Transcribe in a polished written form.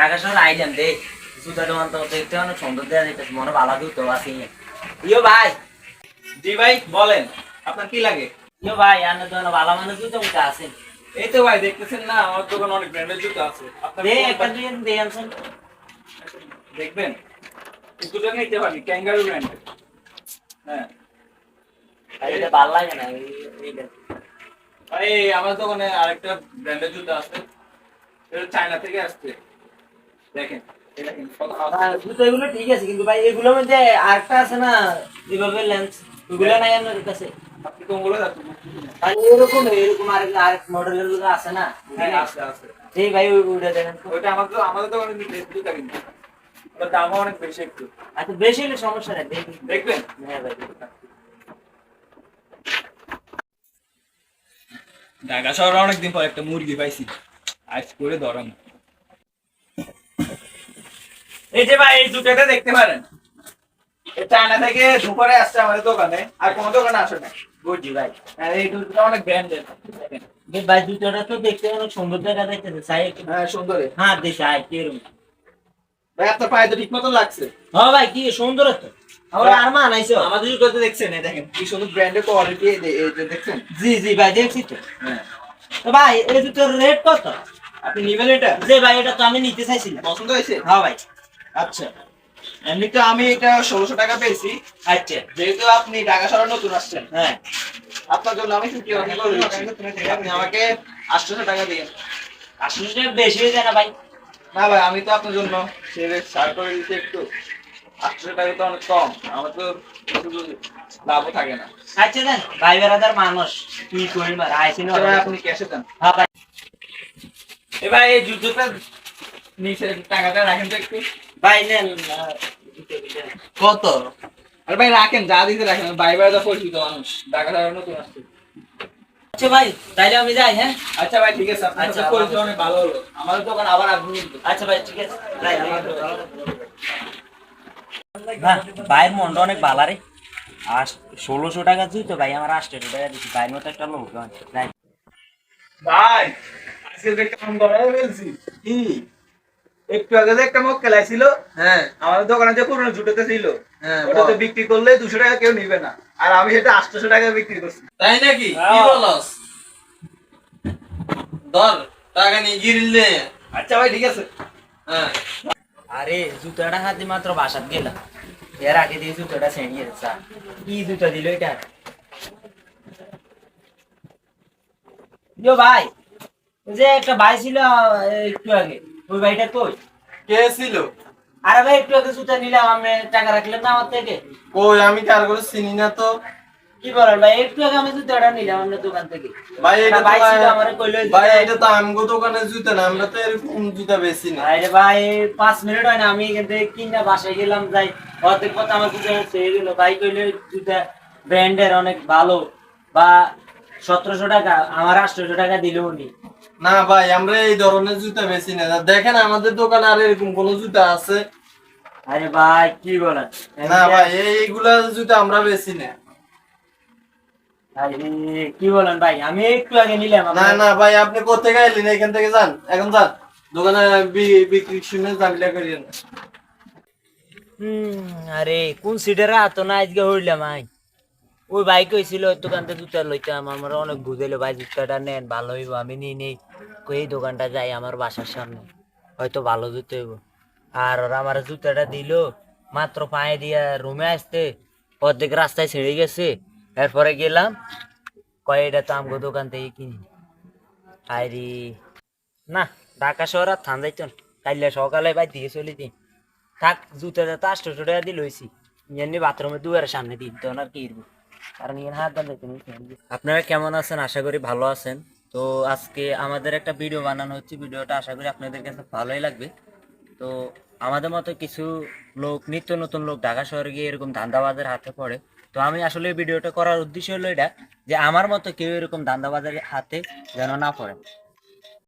ঢাকা শহরে আইলাম রে, জুতা দোকান তো দেখতে অনেক সুন্দর দেওয়া যাইতেছে, মনে ভালো জুতো আছে। ইয়ো ভাই। জি ভাই বলেন, আপনার কি লাগে? ইয়ো ভাই, আপনার দোকানে ভালো মানে জুতো মুখে আছে? এই তো ভাই দেখতেছেন না, আমার দোকানে অনেক ব্র্যান্ডের জুতো আছে। আপনার দে কোনটা একটা দুই দিয়ে আনছেন। দেখবেন? এই দুটো নিতে পারি, ক্যাঙ্গারু ব্র্যান্ডের। হ্যাঁ ভাই এটা ভালো লাগে না এইটা। ভাই, আমার দোকানে আরেকটা ব্র্যান্ডের জুতো আছে, এটা চায়না থেকে আসছে। দেখেন, এটা দেখেন কত ভালো। জুতো এগুলো ঠিক আছে, কিন্তু ভাই এগুলোর মধ্যে আরেকটা আছে না, রিভলভার লেন্স, ওগুলো নাই আপনার কাছে? আপনি কোনগুলো যাচ্ছেন? ভাই এরকম এরকম আরেক মডেলের গুলো আছে না? হ্যাঁ আছে আছে। এই ভাই ওইটা দেখেন তো। ওইটা আমাদের দোকানে জুতো কিন্তু ওটার দামও অনেক বেশি একটু। আচ্ছা বেশি হলে সমস্যা নেই, দেখি। দেখবেন? হ্যাঁ ভাই। ঢাকা শহরে অনেকদিন পর একটা মুরগি পাইছি, আজ করে ধরাম। এই যে ভাই, এই জুতোটা দেখতে পারেন, এই চায়না থেকে ধুপরে আসছে আমাদের দোকানে, আর কোনো দোকানে আসে না। বুঝছি ভাই। আর এই জুতোটা অনেক ব্র্যান্ডেড। ভাই জুতোটা তো দেখতে অনেক সুন্দর দেখা যাইতেছে, চাই একটু। হ্যাঁ সুন্দর। হ্যাঁ দেখি আয় কিরম। ভাই আপনার পায়ে তো ঠিক মতো লাগছে। হ্যাঁ ভাই, কি সুন্দর তো। আমার আর মা নাইছো। আমাদের জুতোতে দেখছেন, এই দেখেন কি সুন্দর ব্র্যান্ডের কোয়ালিটি, এই যে দেখছেন। জি জি ভাই, দেখছি তো। হ্যাঁ, তো ভাই এই জুতোর রেট কত? আপনি নিবেন এটা? যে ভাই এটা তো আমি নিতে চাইছিলাম। পছন্দ হয়েছে? হ্যাঁ ভাই। আচ্ছা, এমনিতে আমি এটা 1600 টাকা পেয়েছি। আচ্ছা। যেহেতু আপনি ঢাকা শহরে নতুন আসছেন, হ্যাঁ। আপনার জন্য আমি 50 করে দিচ্ছি। আপনি আমাকে 800 টাকা দিন। আসলে বেশি হয়ে যায় না ভাই? না ভাই, আমি তো আপনার জন্য সেরে ছাড় করে দিচ্ছি একটু। 800 টাকা তো অনেক কম, আমার তো শুধু লাভও থাকে না। আচ্ছা দেন, ভাই বেড়াদার মানুষ কি করি মার আইছি না। আচ্ছা ভাই, আপনি ক্যাশে দেন। হ্যাঁ ভাই। এবার এই জুতোটা নিচে টাকাটা রাখেন তো একটু। ভাই নেন। কত? আরে ভাই রাখেন, যা দিতে রাখেন, ভাই ভাই তো পরিচিত মানুষ, ঢাকা শহরে নতুন আসছে। আচ্ছা ভাই, তাইলে আমি যাই। হ্যাঁ আচ্ছা ভাই ঠিক আছে, আপনার আচ্ছা, সাথে পরিচয় অনেক ভালো হলো। আমাদের দোকান আবার আসবেন কিন্তু। আচ্ছা ভাই, ঠিক আছে। যাই, না ভাইয়ের মনটা অনেক ভালো রে। আর 1600 টাকা জুতো ভাই আমার 800 টাকা দিচ্ছি, ভাইয়ের মতো একটা লোক। যাই। ভাই আজকে যে কেমন ধরে ফেলছি কি, একটু আগে যে একটা মক্কেল ছিল, হ্যাঁ আমাদের দোকানে যে পুরনো জুতোতে ছিল, হ্যাঁ ওটা তো বিক্রি করলে 200 টাকা কেউ নিবে না, আর আমি সেটা 800 টাকা বিক্রি করছি। তাই নাকি? কি বলস? ধর টাকা নিয়ে গিরলে। আচ্ছা ভাই ঠিক আছে। হ্যাঁ আরে জুতোটা হাতে মাত্র বাসাত গেলাম, এর আগে দিয়ে জুতোটা ছেড়িয়ে দিচ্ছে। কি জুতো দিল এটা? ইয়ো ভাই, ওই যে একটা ভাই ছিল একটু আগে, ওই ভাইটা কই? কে ছিল? আরে ভাই একটু আগে জুতো নিলাম, আমি টাকা রাখলেন না আমার থেকে? কই, আমি কার করে চিনি না তো। কি বলেন ভাই, একটু আগে আমি জুতোটা নিলাম আপনার দোকান থেকে। ভাই এটা ভাই ছিল আমারে কইলো ভাই এটা তো আমগো দোকানের জুতা না, আমরা তো এরকম জুতা বেশি না। আরে ভাই 5 মিনিট হয় না, আমি এখান থেকে কিনা বাসায় গেলাম, যাই অর্ধেক পথে আমার জুতো ছেড়ে দিল। ভাই কইলো জুতা ব্র্যান্ডের অনেক ভালো, বা 1700 টাকা, আমার 800 টাকা দিল উনি। না ভাই, আমরা এই ধরনের জুতা বেশি না। দেখেন আমাদের দোকানে আর এরকম কোন জুতা আছে? আরে ভাই কি বলেন? না ভাই, এইগুলা জুতা আমরা বেশি না। আরে কি বলেন ভাই, আমি একটু আগে নিলাম। না না ভাই, আপনি কোথেকে এলেন? এখান থেকে যান, এখন যান দোকানে, বিক্রি শুনে জামিলা করিয়েন। আরে কোন সিটের হাত না আজকে হইলাম আই। ওই ভাই কইছিল দোকানতে জুতা লইতাম, আমার অনেক বুঝাইলো ভাই জুতাটা নেন ভালো হইব, আমি নিই নেই। এই দোকানটা যাই আমার বাসার সামনে, হয়তো ভালো জুতো হইব। আর ওরা আমার জুতাটা দিল, মাত্র পায়ে দিয়া রুমে আসতে অর্ধেক রাস্তায় ছেড়ে গেছে। এরপরে গেলাম, কয় এটা তো আমগো দোকান থেকে কিনি। আরে না, ঢাকা শহর আর থান যাইতো না। কাইলে সকালে ভাই দিয়ে চলি দিন থাক, জুতাটা তো 800 টাকা দিয়ে লইছি, এমনি বাথরুমে দুয়ারের সামনে দিন তো আর কি করবো, কারণ এখানে হাত দান দেখতে। আপনারা কেমন আছেন? আশা করি ভালো আছেন। তো আজকে আমাদের একটা ভিডিও বানানো হচ্ছে, ভিডিওটা আশা করি আপনাদের কাছে ভালোই লাগবে। তো আমাদের মতো কিছু লোক, নিত্য নতুন লোক ঢাকা শহরে গিয়ে এরকম ধান্দাবাজের হাতে পড়ে। তো আমি আসলে এই ভিডিওটা করার উদ্দেশ্য হলো এটা, যে আমার মতো কেউ এরকম ধান্দাবাজের হাতে যেন না পড়ে।